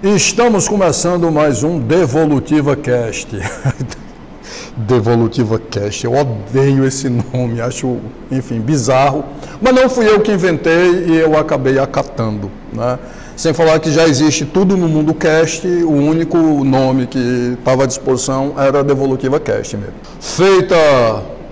Estamos começando mais um Devolutiva Cast. Devolutiva Cast, eu odeio esse nome, acho, enfim, bizarro. Mas não fui eu que inventei e eu acabei acatando, né? Sem falar que já existe tudo no mundo cast, o único nome que estava à disposição era Devolutiva Cast mesmo. Feita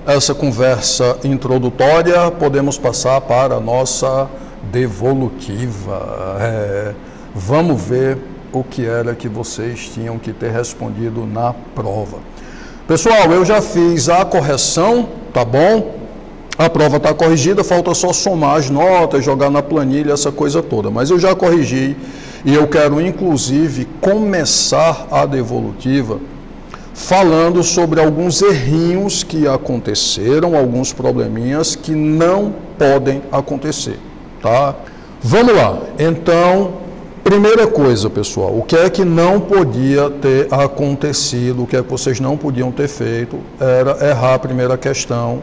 essa conversa introdutória, podemos passar para a nossa devolutiva. Vamos ver o que era que vocês tinham que ter respondido na prova. Pessoal, eu já fiz a correção, tá bom? A prova está corrigida, falta só somar as notas, jogar na planilha, essa coisa toda. Mas eu já corrigi e eu quero, inclusive, começar a devolutiva falando sobre alguns errinhos que aconteceram, alguns probleminhas que não podem acontecer, tá? Vamos lá. Então, primeira coisa, pessoal, o que é que não podia ter acontecido, o que é que vocês não podiam ter feito, era errar a primeira questão,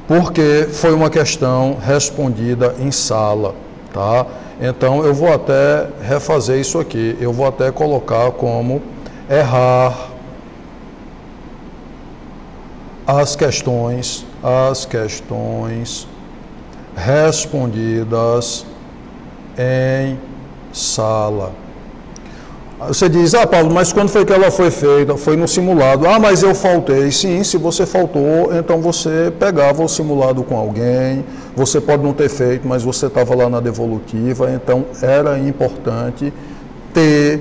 porque foi uma questão respondida em sala, tá? Então, eu vou até refazer isso aqui, eu vou até colocar como errar as questões respondidas em sala. Você diz, Paulo, mas quando foi que ela foi feita? Foi no simulado. Mas eu faltei. Sim, se você faltou, então você pegava o simulado com alguém, você pode não ter feito, mas você estava lá na devolutiva, então era importante ter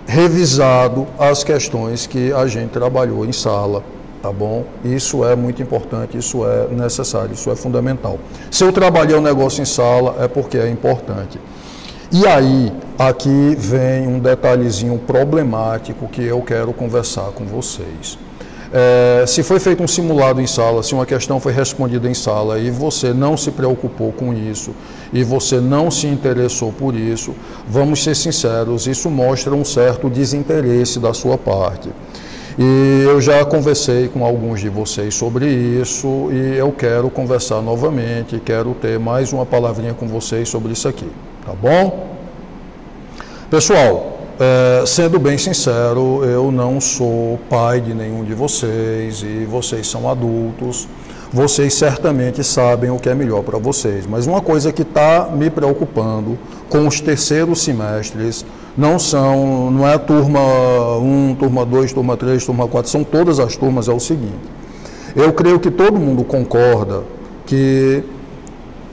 revisado as questões que a gente trabalhou em sala, tá bom? Isso é muito importante, isso é necessário, isso é fundamental. Se eu trabalhei o negócio em sala, é porque é importante. E aí, aqui vem um detalhezinho problemático que eu quero conversar com vocês. Se foi feito um simulado em sala, se uma questão foi respondida em sala e você não se preocupou com isso, e você não se interessou por isso, vamos ser sinceros, isso mostra um certo desinteresse da sua parte. E eu já conversei com alguns de vocês sobre isso e eu quero conversar novamente, quero ter mais uma palavrinha com vocês sobre isso aqui, tá bom? Pessoal, sendo bem sincero, eu não sou pai de nenhum de vocês e vocês são adultos, vocês certamente sabem o que é melhor para vocês, mas uma coisa que está me preocupando com os terceiros semestres, não é a turma 1, turma 2, turma 3, turma 4, são todas as turmas, é o seguinte. Eu creio que todo mundo concorda que,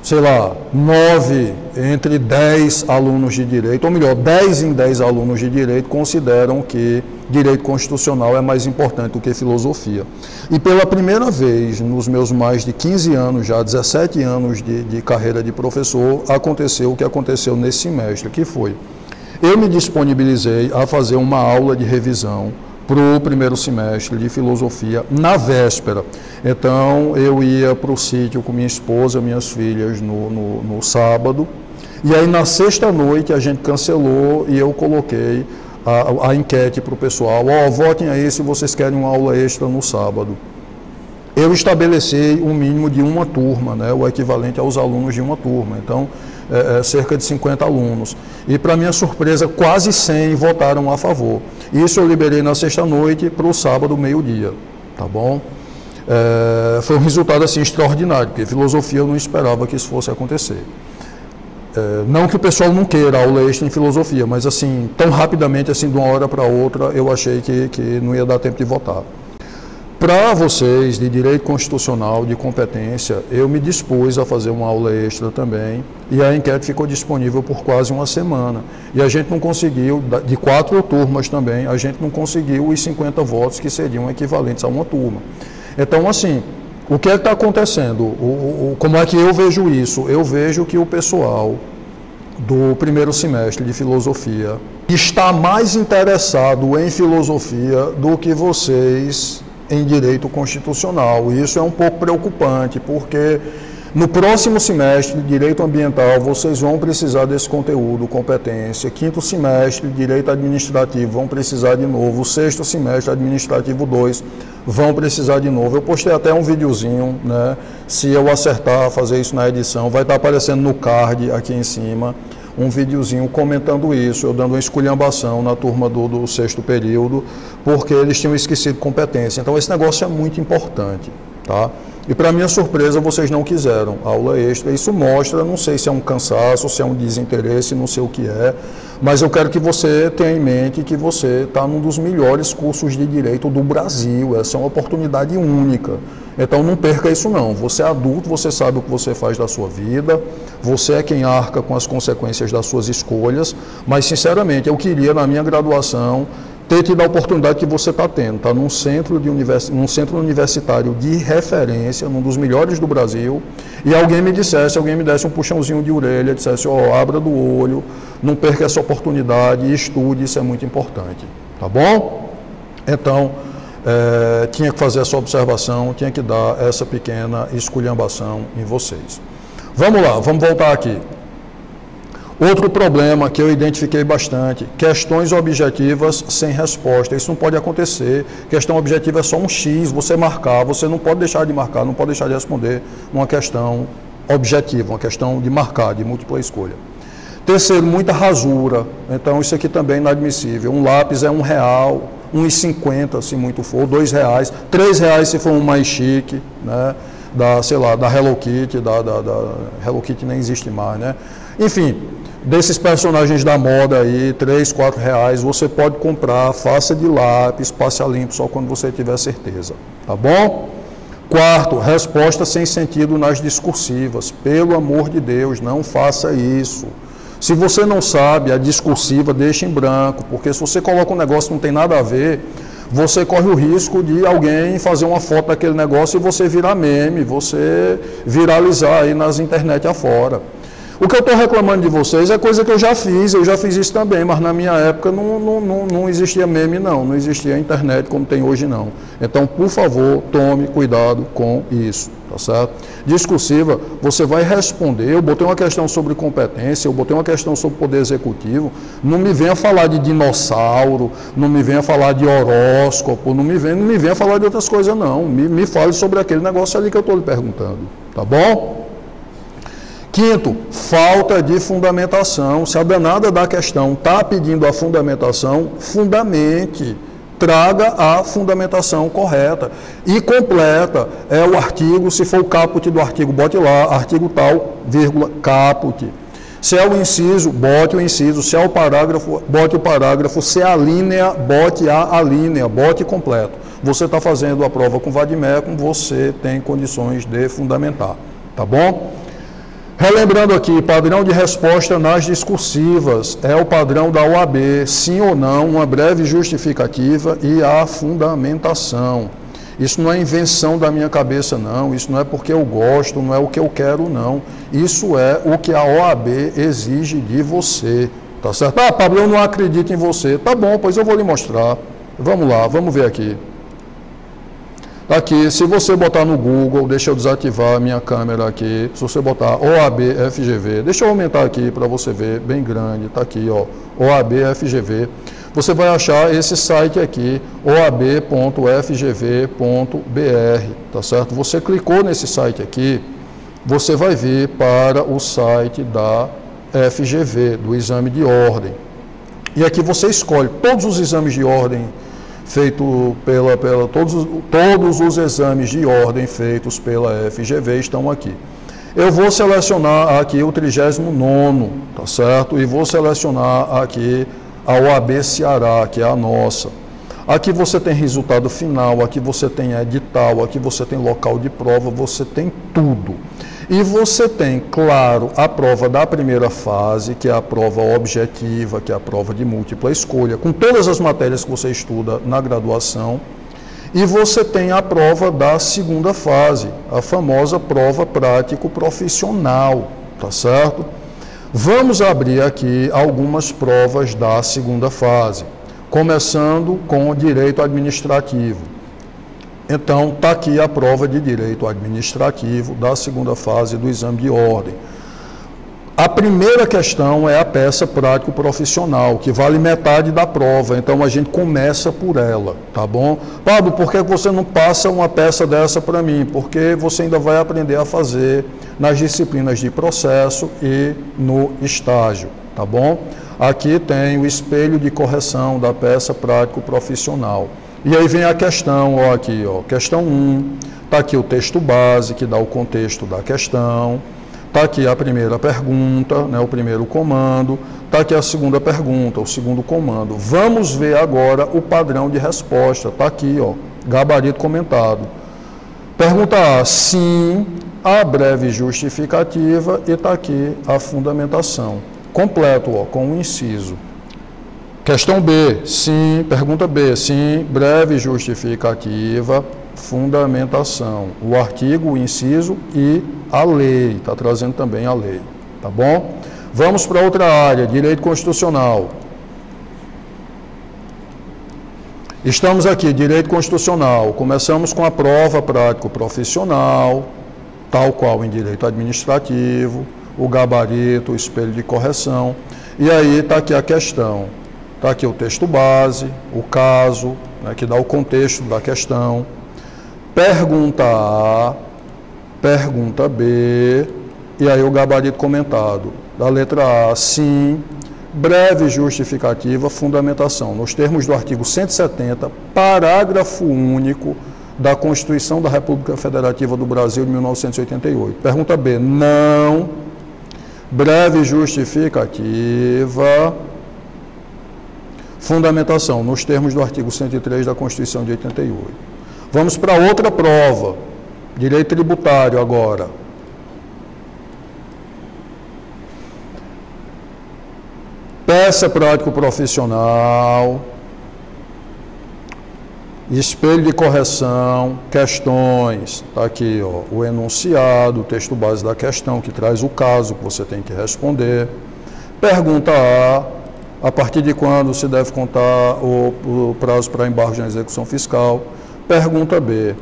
sei lá, 9 entre 10 alunos de direito, ou melhor, 10 em 10 alunos de direito consideram que direito constitucional é mais importante do que filosofia. E pela primeira vez, nos meus mais de 15 anos, já 17 anos de carreira de professor, aconteceu o que aconteceu nesse semestre, que foi: eu me disponibilizei a fazer uma aula de revisão para o primeiro semestre de filosofia na véspera. Então, eu ia para o sítio com minha esposa, minhas filhas no sábado, e aí na sexta-noite a gente cancelou e eu coloquei a enquete para o pessoal: votem aí se vocês querem uma aula extra no sábado. Eu estabeleci um mínimo de uma turma, né, o equivalente aos alunos de uma turma, então cerca de 50 alunos. E para minha surpresa, quase 100 votaram a favor. Isso eu liberei na sexta-noite para o sábado, meio-dia, tá bom? Foi um resultado assim extraordinário, porque filosofia eu não esperava que isso fosse acontecer. Não que o pessoal não queira aula extra em filosofia, mas assim, tão rapidamente, assim, de uma hora para outra, eu achei que não ia dar tempo de votar. Para vocês de direito constitucional, de competência, eu me dispus a fazer uma aula extra também, e a enquete ficou disponível por quase uma semana. E a gente não conseguiu, de 4 turmas também, a gente não conseguiu os 50 votos que seriam equivalentes a uma turma. Então, assim, o que é que está acontecendo? Como é que eu vejo isso? Eu vejo que o pessoal do primeiro semestre de filosofia está mais interessado em filosofia do que vocês em direito constitucional. E isso é um pouco preocupante, porque no próximo semestre de direito ambiental vocês vão precisar desse conteúdo, competência. 5º semestre de direito administrativo vão precisar de novo. 6º semestre administrativo 2 vão precisar de novo. Eu postei até um videozinho, né? Se eu acertar fazer isso na edição, vai estar aparecendo no card aqui em cima um videozinho comentando isso, eu dando uma esculhambação na turma do sexto período, porque eles tinham esquecido competência. Então esse negócio é muito importante, tá? E para minha surpresa, vocês não quiseram aula extra. Isso mostra, não sei se é um cansaço, se é um desinteresse, não sei o que é, mas eu quero que você tenha em mente que você está num dos melhores cursos de direito do Brasil. Essa é uma oportunidade única. Então não perca isso não. Você é adulto, você sabe o que você faz da sua vida, você é quem arca com as consequências das suas escolhas, mas sinceramente eu queria na minha graduação ter tido a oportunidade que você está tendo, tá num centro universitário de referência, num dos melhores do Brasil, e alguém me desse um puxãozinho de orelha, dissesse, ó, abra do olho, não perca essa oportunidade, estude, isso é muito importante, tá bom? Então, tinha que fazer essa observação, tinha que dar essa pequena esculhambação em vocês. Vamos lá, vamos voltar aqui. Outro problema que eu identifiquei bastante, questões objetivas sem resposta. Isso não pode acontecer. Questão objetiva é só um X, você marcar, você não pode deixar de marcar, não pode deixar de responder uma questão objetiva, uma questão de marcar, de múltipla escolha. Terceiro, muita rasura. Então isso aqui também é inadmissível. Um lápis é R$1, R$1,50 se muito for, R$2, R$3 se for um mais chique, né? Sei lá, da Hello Kitty, da Hello Kitty nem existe mais, né? Enfim, desses personagens da moda aí, R$3, R$4, você pode comprar, faça de lápis, passe a limpo só quando você tiver certeza, tá bom? Quarto, resposta sem sentido nas discursivas. Pelo amor de Deus, não faça isso. Se você não sabe, a discursiva deixa em branco, porque se você coloca um negócio que não tem nada a ver, você corre o risco de alguém fazer uma foto daquele negócio e você virar meme, você viralizar aí nas internet afora. O que eu estou reclamando de vocês é coisa que eu já fiz isso também, mas na minha época não existia meme não existia internet como tem hoje não. Então, por favor, tome cuidado com isso, tá certo? Discursiva, você vai responder, eu botei uma questão sobre competência, eu botei uma questão sobre poder executivo, não me venha falar de dinossauro, não me venha falar de horóscopo, não me venha falar de outras coisas não, me fale sobre aquele negócio ali que eu estou lhe perguntando, tá bom? Quinto, falta de fundamentação. Se a danada da questão está pedindo a fundamentação, fundamente, traga a fundamentação correta e completa. É o artigo, se for o caput do artigo, bote lá, artigo tal, vírgula, caput. Se é o inciso, bote o inciso. Se é o parágrafo, bote o parágrafo. Se é a linha, bote a linha, bote completo. Você está fazendo a prova com vademecum, você tem condições de fundamentar, tá bom? Relembrando aqui, padrão de resposta nas discursivas, é o padrão da OAB, sim ou não, uma breve justificativa e a fundamentação. Isso não é invenção da minha cabeça, não, isso não é porque eu gosto, não é o que eu quero, não. Isso é o que a OAB exige de você, tá certo? Ah, Pablo, eu não acredito em você. Tá bom, pois eu vou lhe mostrar. Vamos lá, vamos ver aqui. Aqui, se você botar no Google, deixa eu desativar a minha câmera aqui, se você botar OAB FGV, deixa eu aumentar aqui para você ver, bem grande, está aqui, ó, OAB FGV, você vai achar esse site aqui, oab.fgv.br, tá certo? Você clicou nesse site aqui, você vai vir para o site da FGV, do exame de ordem, e aqui você escolhe todos os exames de ordem feito todos os exames de ordem feitos pela FGV estão aqui. Eu vou selecionar aqui o 39º, tá certo? E vou selecionar aqui a OAB Ceará, que é a nossa. Aqui você tem resultado final, aqui você tem edital, aqui você tem local de prova, você tem tudo. E você tem, claro, a prova da primeira fase, que é a prova objetiva, que é a prova de múltipla escolha, com todas as matérias que você estuda na graduação. E você tem a prova da segunda fase, a famosa prova prático-profissional, tá certo? Vamos abrir aqui algumas provas da segunda fase, começando com o direito administrativo. Então, está aqui a prova de direito administrativo da segunda fase do exame de ordem. A primeira questão é a peça prático-profissional, que vale metade da prova, então a gente começa por ela, tá bom? Pablo, por que você não passa uma peça dessa para mim? Porque você ainda vai aprender a fazer nas disciplinas de processo e no estágio, tá bom? Aqui tem o espelho de correção da peça prático-profissional. E aí vem a questão, ó, aqui, ó, questão 1, está aqui o texto base, que dá o contexto da questão, está aqui a primeira pergunta, né, o primeiro comando, está aqui a segunda pergunta, o segundo comando. Vamos ver agora o padrão de resposta, está aqui, ó, gabarito comentado. Pergunta A, sim, a breve justificativa, e está aqui a fundamentação. Completo, ó, com o inciso. Questão B, sim, pergunta B, sim, breve justificativa, fundamentação. O artigo, o inciso e a lei, está trazendo também a lei, tá bom? Vamos para outra área, direito constitucional. Estamos aqui, direito constitucional, começamos com a prova prático-profissional, tal qual em direito administrativo, o gabarito, o espelho de correção, e aí está aqui a questão. Está aqui o texto base, o caso, né, que dá o contexto da questão. Pergunta A, pergunta B, e aí o gabarito comentado. Da letra A, sim, breve justificativa, fundamentação. Nos termos do artigo 170, parágrafo único da Constituição da República Federativa do Brasil de 1988. Pergunta B, não, breve justificativa, fundamentação, nos termos do artigo 103 da Constituição de 88. Vamos para outra prova, direito tributário agora. Peça prático-profissional, espelho de correção, questões, está aqui, ó, o enunciado, o texto base da questão, que traz o caso que você tem que responder. Pergunta A partir de quando se deve contar o prazo para embargos na execução fiscal? Pergunta B.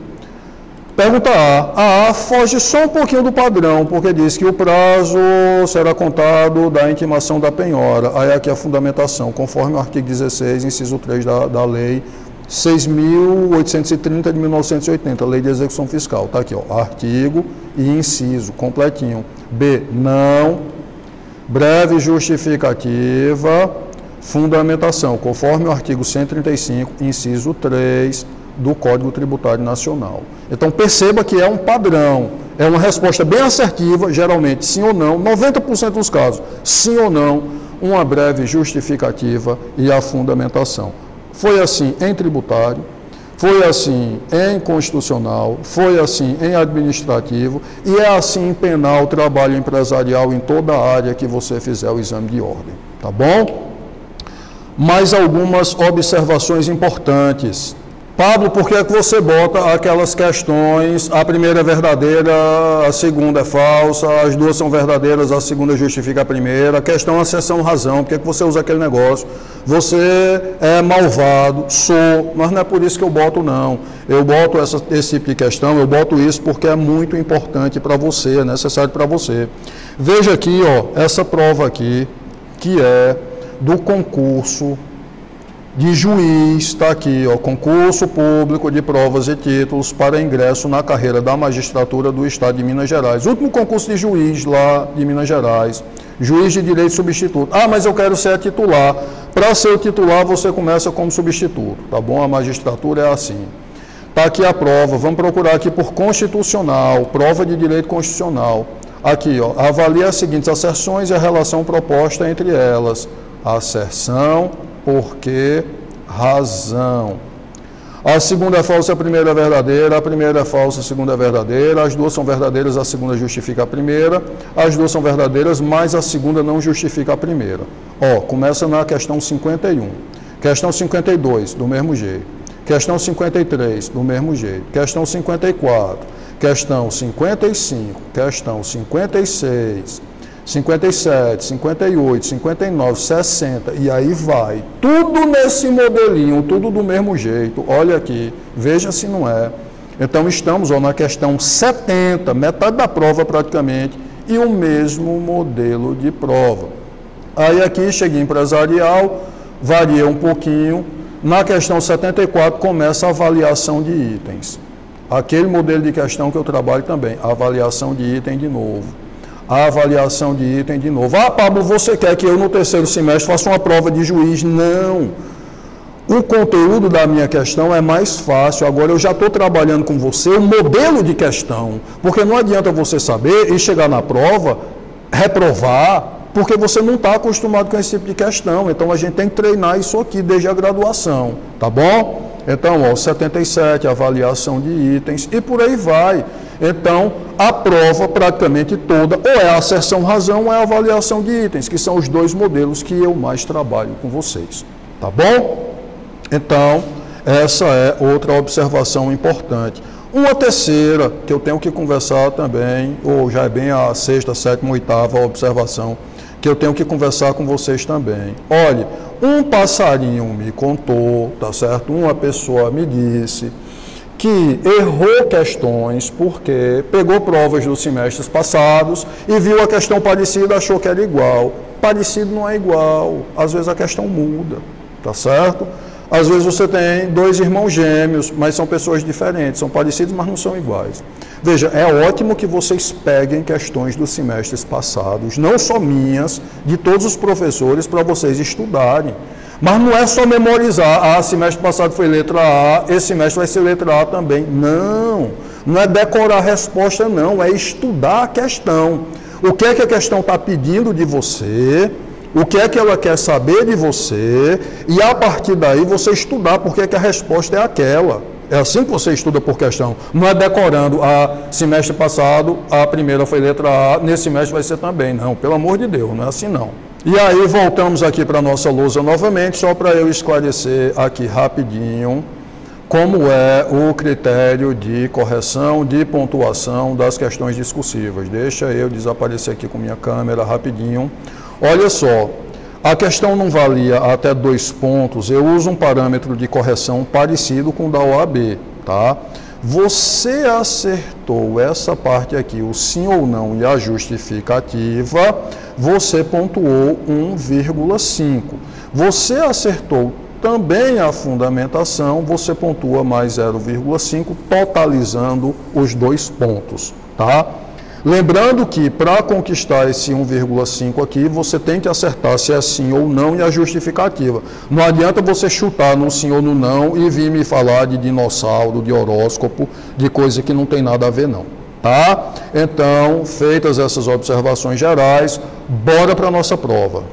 Pergunta A. A foge só um pouquinho do padrão, porque diz que o prazo será contado da intimação da penhora. Aí aqui a fundamentação, conforme o artigo 16, inciso 3 da lei 6.830 de 1980, lei de execução fiscal. Está aqui, ó, artigo e inciso, completinho. B. Não. Breve justificativa, fundamentação, conforme o artigo 135, inciso 3 do Código Tributário Nacional. Então, perceba que é um padrão, é uma resposta bem assertiva, geralmente sim ou não, 90% dos casos, sim ou não, uma breve justificativa e a fundamentação. Foi assim em tributário, foi assim em constitucional, foi assim em administrativo e é assim em penal, trabalho empresarial, em toda a área que você fizer o exame de ordem, tá bom? Mais algumas observações importantes. Pablo, por que é que você bota aquelas questões, a primeira é verdadeira, a segunda é falsa, as duas são verdadeiras, a segunda justifica a primeira, a questão é acessão razão, por que é que você usa aquele negócio? Você é malvado, sou, mas não é por isso que eu boto não. Eu boto esse tipo de questão, eu boto isso porque é muito importante para você, é necessário para você. Veja aqui, ó, essa prova aqui, que é do concurso de juiz, está aqui, ó, concurso público de provas e títulos para ingresso na carreira da magistratura do Estado de Minas Gerais. Último concurso de juiz lá de Minas Gerais, juiz de direito substituto. Ah, mas eu quero ser titular. Para ser o titular, você começa como substituto, tá bom? A magistratura é assim. Está aqui a prova, vamos procurar aqui por constitucional, prova de direito constitucional. Aqui, ó, avalia as seguintes asserções e a relação proposta entre elas. Asserção, porquê, razão. A segunda é falsa, a primeira é verdadeira, a primeira é falsa, a segunda é verdadeira, as duas são verdadeiras, a segunda justifica a primeira, as duas são verdadeiras, mas a segunda não justifica a primeira. Ó, começa na questão 51. Questão 52, do mesmo jeito. Questão 53, do mesmo jeito. Questão 54, questão 55, questão 56, 57, 58, 59, 60, e aí vai. Tudo nesse modelinho, tudo do mesmo jeito. Olha aqui, veja se não é. Então, estamos, ó, na questão 70, metade da prova praticamente, e o mesmo modelo de prova. Aí aqui, chega empresarial, varia um pouquinho. Na questão 74, começa a avaliação de itens. Aquele modelo de questão que eu trabalho também, avaliação de item de novo. a avaliação de item de novo. Ah, Pablo, você quer que eu no terceiro semestre faça uma prova de juiz? Não. O conteúdo da minha questão é mais fácil. Agora eu já estou trabalhando com você o modelo de questão, porque não adianta você saber e chegar na prova, reprovar, porque você não está acostumado com esse tipo de questão. Então a gente tem que treinar isso aqui desde a graduação, tá bom? Então, ó, 77, avaliação de itens, e por aí vai. Então, a prova praticamente toda, ou é a asserção razão, ou é a avaliação de itens, que são os dois modelos que eu mais trabalho com vocês, tá bom? Então, essa é outra observação importante. Uma terceira, que eu tenho que conversar também, ou já é bem a sexta, sétima, oitava observação, que eu tenho que conversar com vocês também. Olha, um passarinho me contou, tá certo? Uma pessoa me disse que errou questões porque pegou provas dos semestres passados e viu a questão parecida e achou que era igual. Parecido não é igual, às vezes a questão muda, tá certo? Às vezes você tem dois irmãos gêmeos, mas são pessoas diferentes, são parecidos, mas não são iguais. Veja, é ótimo que vocês peguem questões dos semestres passados, não só minhas, de todos os professores, para vocês estudarem. Mas não é só memorizar, ah, semestre passado foi letra A, esse semestre vai ser letra A também. Não, não é decorar a resposta, não, é estudar a questão. O que é que a questão está pedindo de você? O que é que ela quer saber de você, e a partir daí você estudar porque é que a resposta é aquela. É assim que você estuda por questão. Não é decorando, semestre passado a primeira foi letra A, nesse semestre vai ser também. Não, pelo amor de Deus, não é assim não. E aí voltamos aqui para a nossa lousa novamente, só para eu esclarecer aqui rapidinho como é o critério de correção de pontuação das questões discursivas. Deixa eu desaparecer aqui com minha câmera rapidinho. Olha só, a questão não valia até 2 pontos, eu uso um parâmetro de correção parecido com o da OAB, tá? Você acertou essa parte aqui, o sim ou não e a justificativa, você pontuou 1,5. Você acertou também a fundamentação, você pontua mais 0,5, totalizando os 2 pontos, tá? Lembrando que para conquistar esse 1,5 aqui, você tem que acertar se é sim ou não e a justificativa. Não adianta você chutar no sim ou no não e vir me falar de dinossauro, de horóscopo, de coisa que não tem nada a ver não, tá? Então, feitas essas observações gerais, bora para a nossa prova.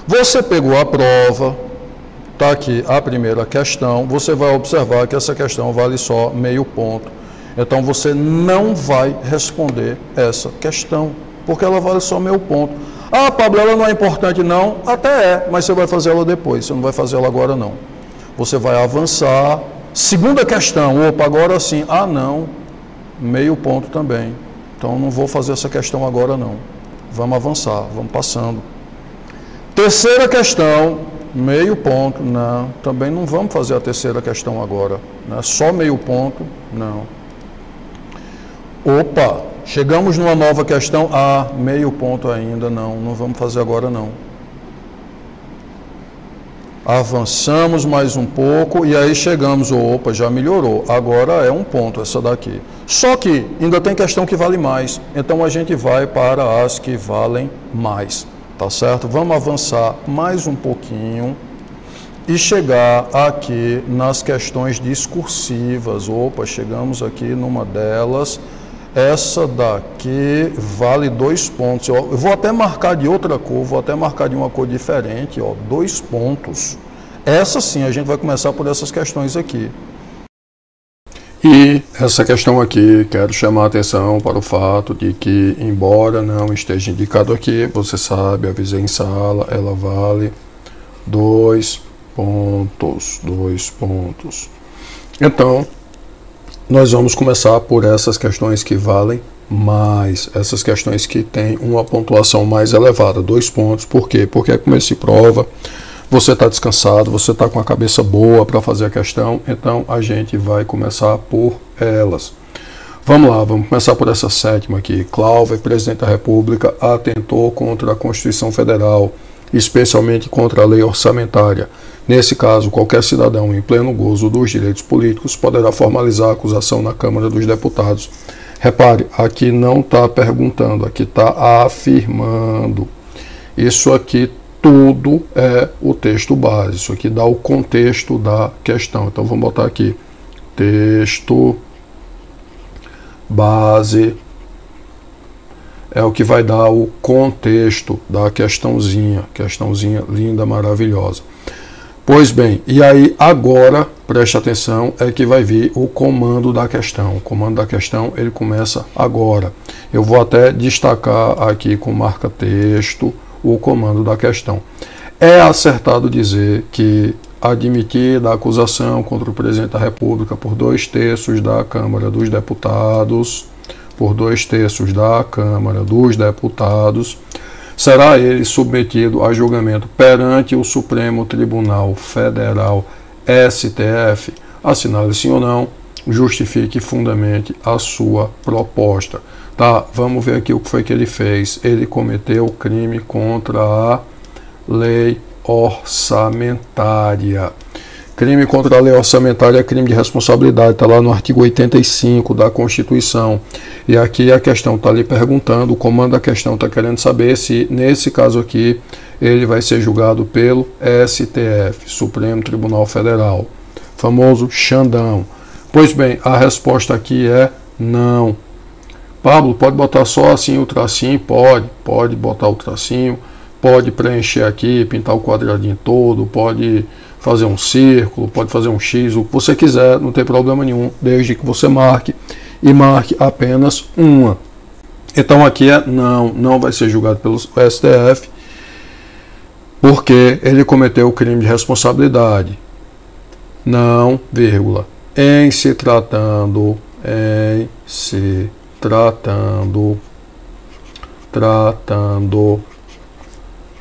Você pegou a prova, tá aqui a primeira questão, você vai observar que essa questão vale só meio ponto. Então, você não vai responder essa questão, porque ela vale só meio ponto. Ah, Pablo, ela não é importante não? Até é, mas você vai fazer ela depois, você não vai fazer ela agora não. Você vai avançar. Segunda questão, opa, agora sim. Ah, não, meio ponto também. Então, não vou fazer essa questão agora não. Vamos avançar, vamos passando. Terceira questão, meio ponto, não. Também não vamos fazer a terceira questão agora. Né? Só meio ponto, não. Opa, chegamos numa nova questão, meio ponto ainda, não vamos fazer agora não. Avançamos mais um pouco e aí chegamos, opa, já melhorou, agora é 1 ponto essa daqui. Só que ainda tem questão que vale mais, então a gente vai para as que valem mais, tá certo? Vamos avançar mais um pouquinho e chegar aqui nas questões discursivas. Opa, chegamos aqui numa delas. Essa daqui vale 2 pontos. Eu vou até marcar de outra cor, vou até marcar de uma cor diferente, ó, 2 pontos. Essa sim, a gente vai começar por essas questões aqui. E essa questão aqui, quero chamar a atenção para o fato de que, embora não esteja indicado aqui, você sabe, avisei em sala, ela vale 2 pontos, 2 pontos. Então, nós vamos começar por essas questões que valem mais, essas questões que têm uma pontuação mais elevada, 2 pontos. Por quê? Porque é começo de prova, você está descansado, você está com a cabeça boa para fazer a questão, então a gente vai começar por elas. Vamos lá, vamos começar por essa 7ª aqui. Cláudio, presidente da República, atentou contra a Constituição Federal, especialmente contra a lei orçamentária. Nesse caso, qualquer cidadão em pleno gozo dos direitos políticos poderá formalizar a acusação na Câmara dos Deputados. Repare, aqui não está perguntando, aqui está afirmando. Isso aqui tudo é o texto base, isso aqui dá o contexto da questão. Então vamos botar aqui, texto base é o que vai dar o contexto da questãozinha linda, maravilhosa. Pois bem, e aí agora, preste atenção, é que vai vir o comando da questão. O comando da questão, ele começa agora. Eu vou até destacar aqui com marca-texto o comando da questão. É acertado dizer que admitida a acusação contra o presidente da República por 2/3 da Câmara dos Deputados, será ele submetido a julgamento perante o Supremo Tribunal Federal, STF. Assinale sim ou não, justifique e fundamente a sua proposta. Tá, vamos ver aqui o que foi que ele fez. Ele cometeu crime contra a lei orçamentária. Crime contra a lei orçamentária é crime de responsabilidade, está lá no artigo 85 da Constituição. E aqui a questão está lhe perguntando, o comando da questão está querendo saber se, nesse caso aqui, ele vai ser julgado pelo STF, Supremo Tribunal Federal, famoso Xandão. Pois bem, a resposta aqui é não. Pablo, pode botar só assim o tracinho? Pode botar o tracinho, pode preencher aqui, pintar o quadradinho todo, pode fazer um círculo, pode fazer um X, o que você quiser, não tem problema nenhum, desde que você marque, e marque apenas uma. Então aqui é não vai ser julgado pelo STF, porque ele cometeu o crime de responsabilidade. Não, vírgula, em se tratando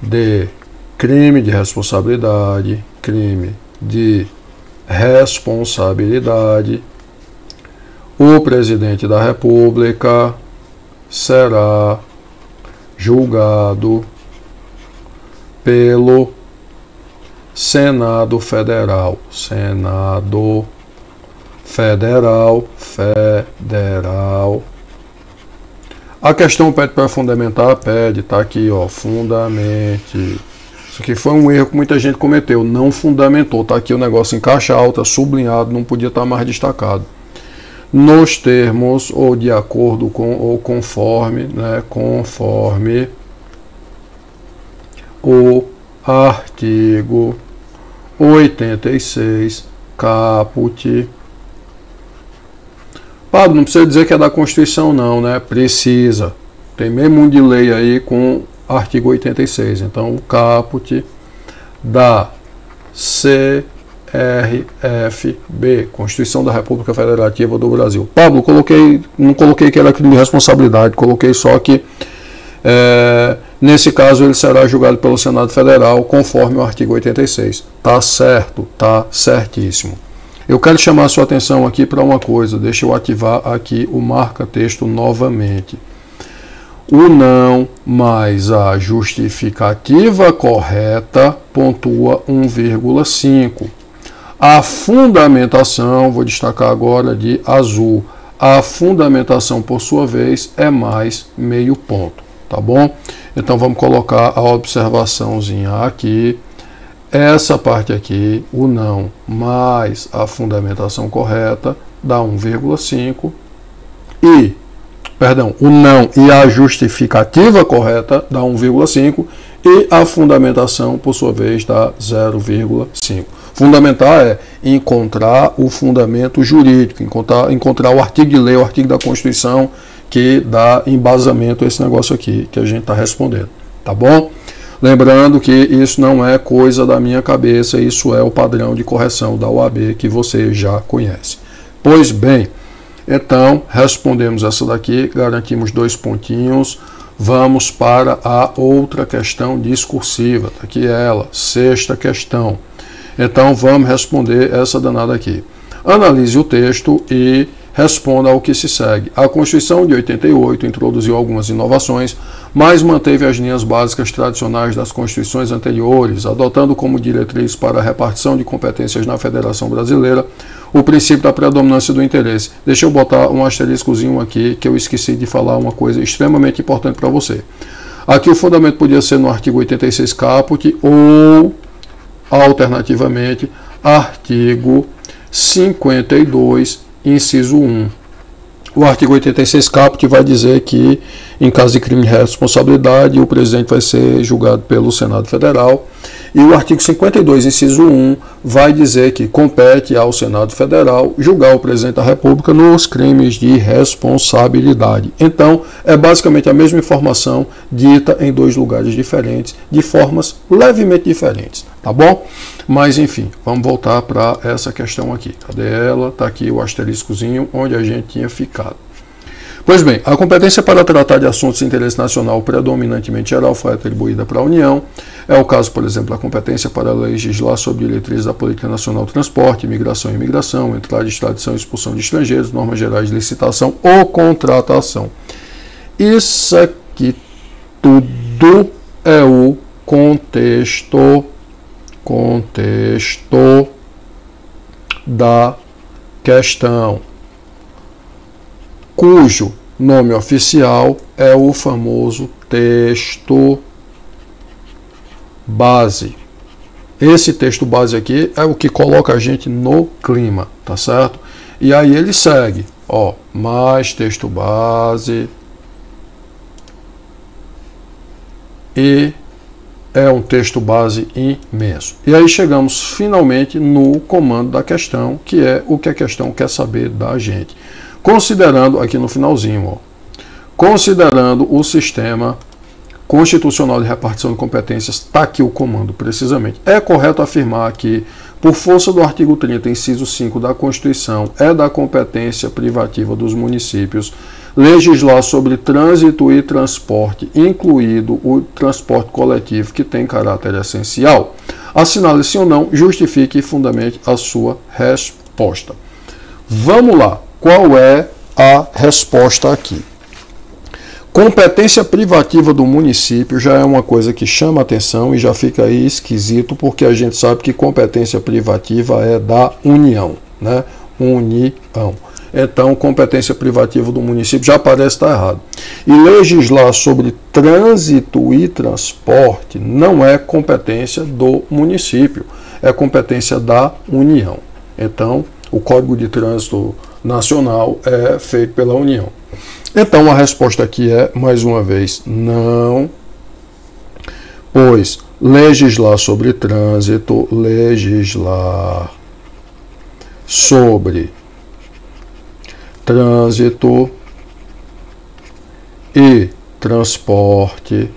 de crime de responsabilidade, o presidente da República será julgado pelo Senado Federal. A questão pede para fundamentar, tá aqui, ó, fundamente. Isso aqui foi um erro que muita gente cometeu, não fundamentou, tá aqui o negócio em caixa alta, sublinhado, não podia estar mais destacado. Nos termos ou de acordo com ou conforme, né, conforme o artigo 86, caput. Pablo, não precisa dizer que é da Constituição não, né? Precisa. Tem meio mundo de lei aí com artigo 86. Então, o caput da CRFB, Constituição da República Federativa do Brasil. Pablo, não coloquei que era crime de responsabilidade, coloquei só que nesse caso ele será julgado pelo Senado Federal conforme o artigo 86. Tá certo, tá certíssimo. Eu quero chamar a sua atenção aqui para uma coisa, deixa eu ativar aqui o marca-texto novamente. O não mais a justificativa correta pontua 1,5. A fundamentação, vou destacar agora de azul, a fundamentação, por sua vez, é mais meio ponto, tá bom? Então vamos colocar a observaçãozinha aqui. Essa parte aqui, o não mais a fundamentação correta, dá 1,5 o não e a justificativa correta dá 1,5 e a fundamentação, por sua vez, dá 0,5. Fundamentar é encontrar o fundamento jurídico, encontrar o artigo de lei, o artigo da Constituição que dá embasamento a esse negócio aqui que a gente está respondendo, tá bom? Lembrando que isso não é coisa da minha cabeça, isso é o padrão de correção da OAB que você já conhece. Pois bem, então respondemos essa daqui, garantimos 2 pontinhos, vamos para a outra questão discursiva, tá aqui ela, 6ª questão. Então vamos responder essa danada aqui. Analise o texto e responda ao que se segue. A Constituição de 88 introduziu algumas inovações, mas manteve as linhas básicas tradicionais das constituições anteriores, adotando como diretriz para a repartição de competências na Federação Brasileira o princípio da predominância do interesse. Deixa eu botar um asteriscozinho aqui, que eu esqueci de falar uma coisa extremamente importante para você. Aqui o fundamento podia ser no artigo 86 caput ou, alternativamente, artigo 52, inciso 1. O artigo 86 caput vai dizer que, em caso de crime de responsabilidade, o presidente vai ser julgado pelo Senado Federal. E o artigo 52, inciso 1, vai dizer que compete ao Senado Federal julgar o presidente da República nos crimes de responsabilidade. Então, é basicamente a mesma informação dita em dois lugares diferentes, de formas levemente diferentes, tá bom? Mas, enfim, vamos voltar para essa questão aqui. Cadê ela? Está aqui o asteriscozinho onde a gente tinha ficado. Pois bem, a competência para tratar de assuntos de interesse nacional predominantemente geral foi atribuída para a União. É o caso, por exemplo, da competência para legislar sobre diretrizes da Política Nacional do Transporte, imigração e imigração, entrada, extradição e expulsão de estrangeiros, normas gerais de licitação ou contratação. Isso aqui tudo é o contexto da questão, cujo nome oficial é o famoso texto base. Esse texto base aqui é o que coloca a gente no clima, tá certo? E aí ele segue, ó, mais texto base e é um texto base imenso. E aí chegamos finalmente no comando da questão, que é o que a questão quer saber da gente. Considerando, aqui no finalzinho, ó, considerando o sistema constitucional de repartição de competências, está aqui o comando, precisamente. É correto afirmar que, por força do artigo 30, inciso 5 da Constituição, é da competência privativa dos municípios legislar sobre trânsito e transporte, incluído o transporte coletivo, que tem caráter essencial. Assinale sim ou não, justifique e fundamente a sua resposta. Vamos lá. Qual é a resposta aqui? Competência privativa do município já é uma coisa que chama atenção e já fica aí esquisito, porque a gente sabe que competência privativa é da União, né? União. Então, competência privativa do município já parece estar errado. E legislar sobre trânsito e transporte não é competência do município, é competência da União. Então, o Código de Trânsito Nacional é feito pela União. Então, a resposta aqui é, mais uma vez, não, pois legislar sobre trânsito, legislar sobre trânsito e transporte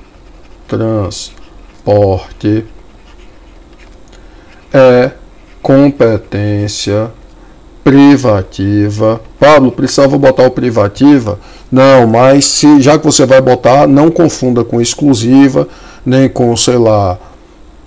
é competência privativa. Pablo, precisava botar o privativa? Não, mas já que você vai botar, não confunda com exclusiva, nem com, sei lá,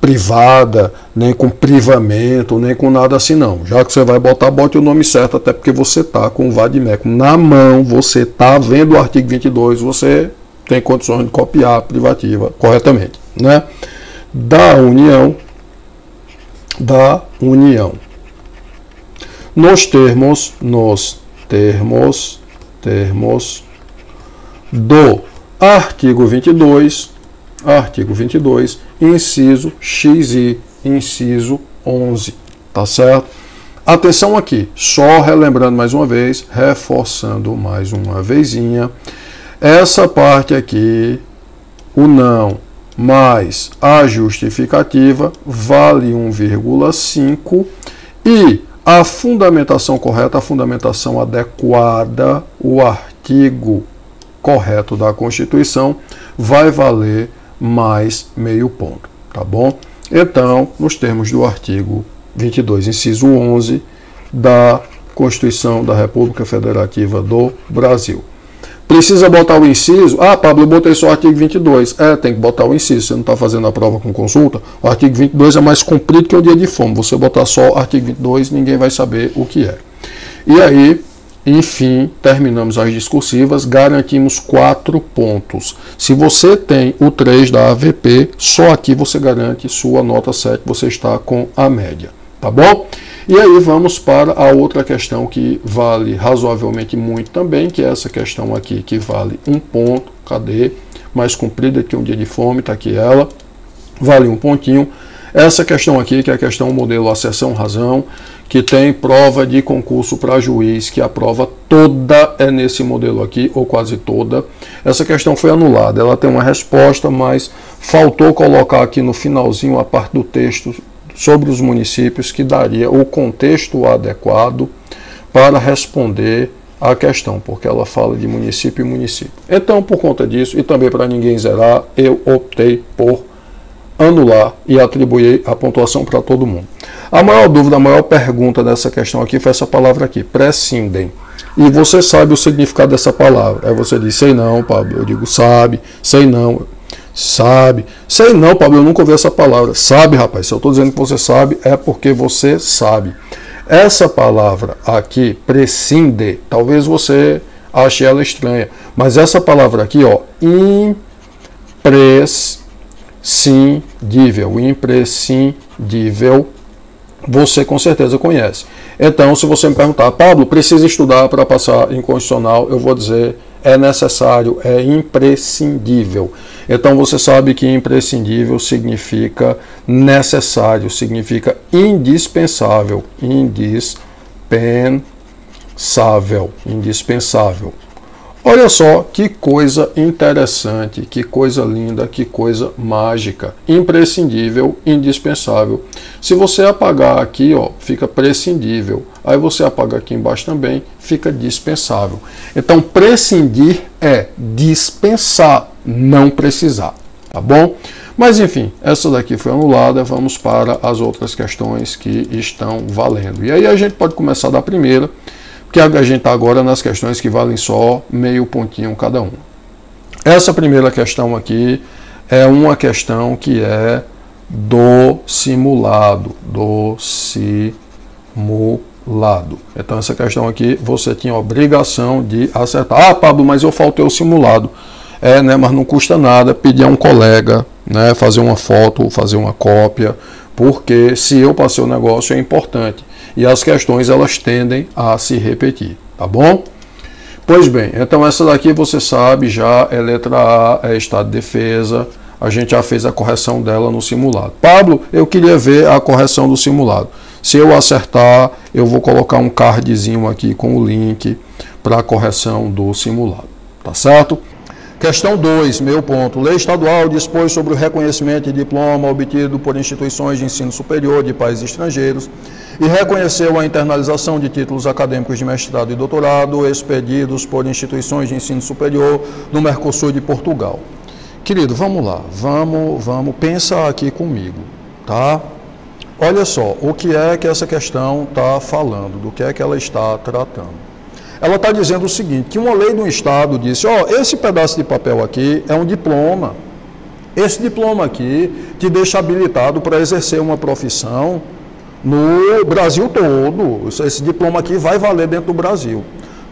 privada, nem com privamento, nem com nada assim não. Já que você vai botar, bote o nome certo, até porque você está com o vade-mecum na mão, você está vendo o artigo 22, você tem condições de copiar a privativa corretamente, né? Da União, nos termos do artigo 22, inciso X e inciso 11, tá certo? Atenção aqui, só relembrando mais uma vez, reforçando mais uma vezinha, essa parte aqui, o não mais a justificativa vale 1,5 e a fundamentação correta, a fundamentação adequada, o artigo correto da Constituição vai valer mais meio ponto, tá bom? Então, nos termos do artigo 22, inciso 11 da Constituição da República Federativa do Brasil. Precisa botar o inciso? Ah, Pablo, eu botei só o artigo 22. Tem que botar o inciso, você não está fazendo a prova com consulta. O artigo 22 é mais comprido que o dia de fome. Você botar só o artigo 22, ninguém vai saber o que é. E aí, enfim, terminamos as discursivas, garantimos 4 pontos. Se você tem o 3 da AVP, só aqui você garante sua nota 7, você está com a média, tá bom? E aí vamos para a outra questão que vale razoavelmente muito também, que é essa questão aqui, que vale 1 ponto, cadê? Mais comprida que um dia de fome, está aqui ela, vale 1 pontinho. Essa questão aqui, que é a questão modelo asserção-razão, que tem prova de concurso para juiz, que a prova toda é nesse modelo aqui, ou quase toda. Essa questão foi anulada, ela tem uma resposta, mas faltou colocar aqui no finalzinho a parte do texto sobre os municípios, que daria o contexto adequado para responder a questão, porque ela fala de município e município. Então, por conta disso, e também para ninguém zerar, eu optei por anular e atribuir a pontuação para todo mundo. A maior dúvida, a maior pergunta dessa questão aqui foi essa palavra aqui, prescindem. E você sabe o significado dessa palavra. Aí você diz, sei não, Pablo. Eu digo, sabe, sei não, sabe. Sei não, Pablo, eu nunca ouvi essa palavra. Sabe, rapaz, se eu estou dizendo que você sabe, é porque você sabe. Essa palavra aqui, prescinde, talvez você ache ela estranha, mas essa palavra aqui, ó, imprescindível, você com certeza conhece. Então, se você me perguntar, Pablo, precisa estudar para passar em constitucional, eu vou dizer, é necessário, é imprescindível. Então, você sabe que imprescindível significa necessário, significa indispensável, indispensável. Olha só que coisa interessante, que coisa linda, que coisa mágica. Imprescindível, indispensável. Se você apagar aqui, ó, fica prescindível. Aí você apaga aqui embaixo também, fica dispensável. Então, prescindir é dispensar, não precisar, tá bom? Mas enfim, essa daqui foi anulada, vamos para as outras questões que estão valendo. E aí a gente pode começar da primeira, que a gente está agora nas questões que valem só meio pontinho cada uma. Essa primeira questão aqui é uma questão que é do simulado, Então essa questão aqui você tinha obrigação de acertar. Ah, Pablo, mas eu faltei o simulado. Né, mas não custa nada pedir a um colega, né, fazer uma foto, fazer uma cópia, porque se eu passei o negócio é importante. E as questões elas tendem a se repetir, tá bom? Pois bem, então essa daqui você sabe já é letra A, é estado de defesa, a gente já fez a correção dela no simulado. Pablo, eu queria ver a correção do simulado. Se eu acertar, eu vou colocar um cardzinho aqui com o link para a correção do simulado, tá certo? Questão 2, meu ponto. Lei estadual dispôs sobre o reconhecimento de diploma obtido por instituições de ensino superior de países estrangeiros e reconheceu a internalização de títulos acadêmicos de mestrado e doutorado expedidos por instituições de ensino superior no Mercosul de Portugal. Querido, vamos lá, vamos, pensa aqui comigo, tá? Olha só, o que é que essa questão está falando, do que é que ela está tratando. Ela está dizendo o seguinte, que uma lei do Estado disse, ó, esse pedaço de papel aqui é um diploma. Esse diploma aqui te deixa habilitado para exercer uma profissão no Brasil todo. Esse diploma aqui vai valer dentro do Brasil.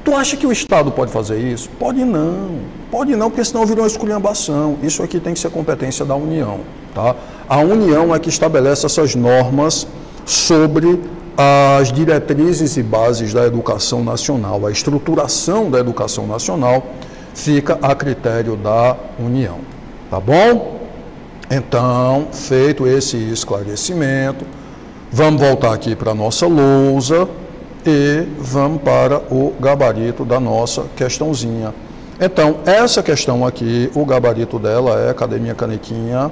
Tu acha que o Estado pode fazer isso? Pode não, porque senão virou uma esculhambação. Isso aqui tem que ser competência da União, tá? A União é que estabelece essas normas sobre as diretrizes e bases da educação nacional. A estruturação da educação nacional fica a critério da União, tá bom? Então, feito esse esclarecimento, vamos voltar aqui para a nossa lousa e vamos para o gabarito da nossa questãozinha. Então, essa questão aqui, o gabarito dela é, cadê minha canequinha?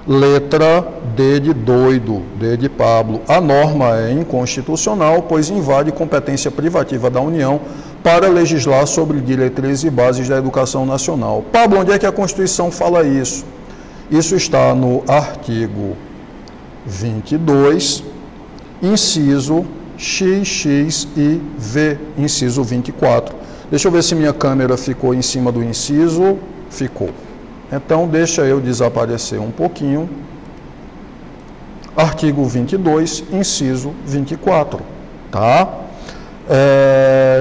Letra D de doido, D de Pablo. A norma é inconstitucional, pois invade competência privativa da União para legislar sobre diretrizes e bases da educação nacional. Pablo, onde é que a Constituição fala isso? Isso está no artigo 22, inciso X, X e V, inciso 24. Deixa eu ver se minha câmera ficou em cima do inciso. Ficou. Então, deixa eu desaparecer um pouquinho. Artigo 22, inciso 24, tá?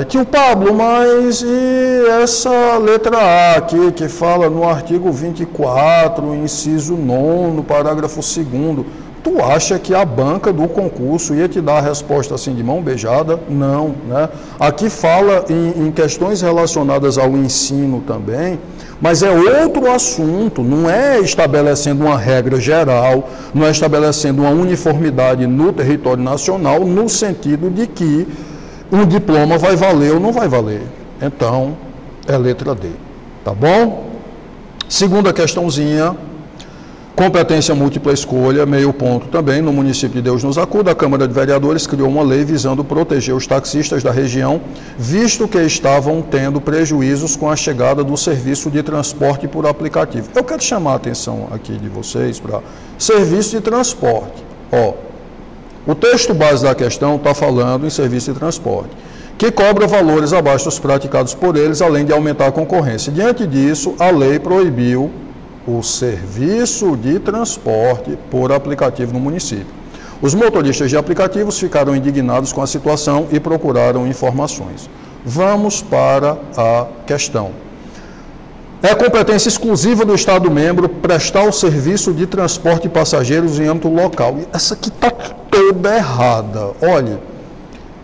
Tio Pablo, mas e essa letra A aqui, que fala no artigo 24, inciso 9, parágrafo 2º, tu acha que a banca do concurso ia te dar a resposta assim de mão beijada? Não, né? Aqui fala em questões relacionadas ao ensino também, mas é outro assunto, não é estabelecendo uma regra geral, não é estabelecendo uma uniformidade no território nacional, no sentido de que um diploma vai valer ou não vai valer. Então, é letra D, tá bom? Segunda questãozinha, competência múltipla escolha, meio ponto também, no município de Deus nos acuda, a Câmara de Vereadores criou uma lei visando proteger os taxistas da região, visto que estavam tendo prejuízos com a chegada do serviço de transporte por aplicativo. Eu quero chamar a atenção aqui de vocês para serviço de transporte. O texto base da questão está falando em serviço de transporte, que cobra valores abaixo dos praticados por eles, além de aumentar a concorrência. Diante disso, a lei proibiu o serviço de transporte por aplicativo no município. Os motoristas de aplicativos ficaram indignados com a situação e procuraram informações. Vamos para a questão. É competência exclusiva do Estado-membro prestar o serviço de transporte de passageiros em âmbito local. Essa aqui está toda errada. Olha,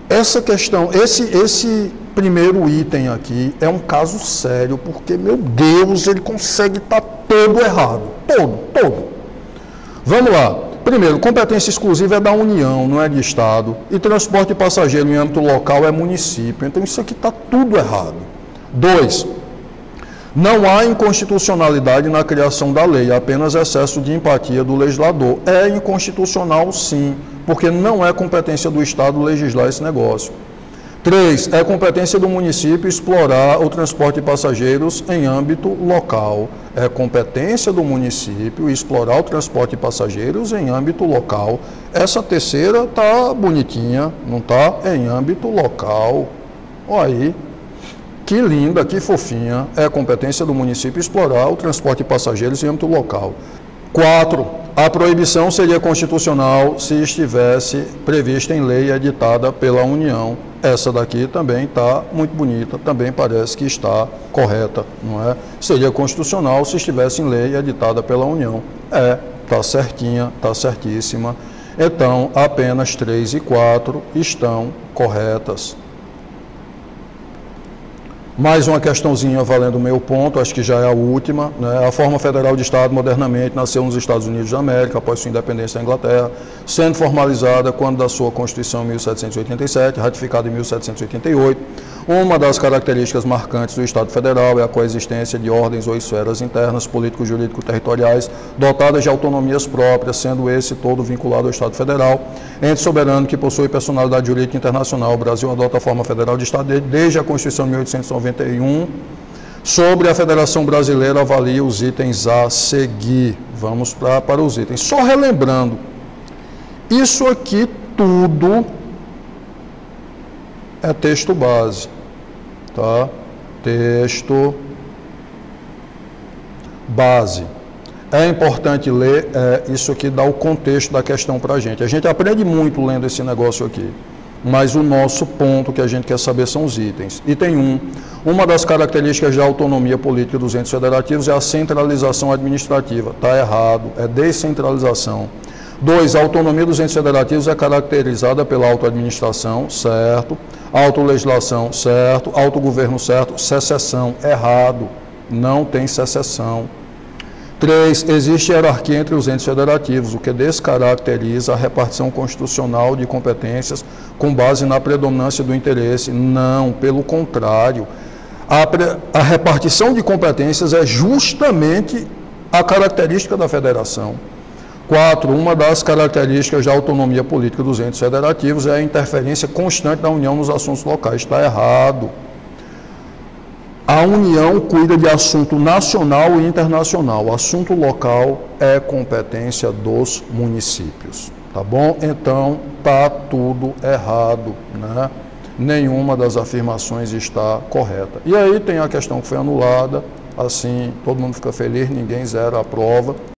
essa questão, esse primeiro item aqui é um caso sério, porque, meu Deus, ele consegue estar todo errado. Todo. Vamos lá. Primeiro, competência exclusiva é da União, não é de Estado. E transporte de passageiro em âmbito local é município. Então, isso aqui está tudo errado. 2. Não há inconstitucionalidade na criação da lei, apenas excesso de empatia do legislador. É inconstitucional, sim, porque não é competência do Estado legislar esse negócio. 3. É competência do município explorar o transporte de passageiros em âmbito local. É competência do município explorar o transporte de passageiros em âmbito local. Essa terceira está bonitinha, não está? Em âmbito local. Olha aí. Que linda, que fofinha. É competência do município explorar o transporte de passageiros em âmbito local. 4. A proibição seria constitucional se estivesse prevista em lei editada pela União. Essa daqui também está muito bonita, também parece que está correta, não é? Seria constitucional se estivesse em lei editada pela União. Está certinha, está certíssima. Então, apenas 3 e 4 estão corretas. Mais uma questãozinha valendo meio ponto, acho que já é a última, né? A forma federal de Estado modernamente nasceu nos Estados Unidos da América, após sua independência da Inglaterra, sendo formalizada quando da sua Constituição em 1787, ratificada em 1788. Uma das características marcantes do Estado Federal é a coexistência de ordens ou esferas internas, político-jurídico-territoriais, dotadas de autonomias próprias, sendo esse todo vinculado ao Estado Federal. Ente soberano que possui personalidade jurídica internacional, o Brasil adota a forma federal de Estado desde a Constituição de 1891. Sobre a Federação Brasileira, avalia os itens a seguir. Vamos para os itens. Só relembrando, isso aqui tudo é texto base, tá? Texto base. É importante ler, isso aqui dá o contexto da questão para a gente. A gente aprende muito lendo esse negócio aqui, mas o nosso ponto que a gente quer saber são os itens. Item 1. Uma das características da autonomia política dos entes federativos é a centralização administrativa. Está errado, é descentralização. 2. A autonomia dos entes federativos é caracterizada pela autoadministração, certo. Autolegislação, certo. Autogoverno, certo. Secessão, errado. Não tem secessão. 3. Existe hierarquia entre os entes federativos, o que descaracteriza a repartição constitucional de competências com base na predominância do interesse. Não, pelo contrário. A repartição de competências é justamente a característica da federação. 4. Uma das características da autonomia política dos entes federativos é a interferência constante da União nos assuntos locais. Está errado. A União cuida de assunto nacional e internacional. O assunto local é competência dos municípios. Tá bom? Então, está tudo errado, né? Nenhuma das afirmações está correta. E aí tem a questão que foi anulada, assim, todo mundo fica feliz, ninguém zera a prova.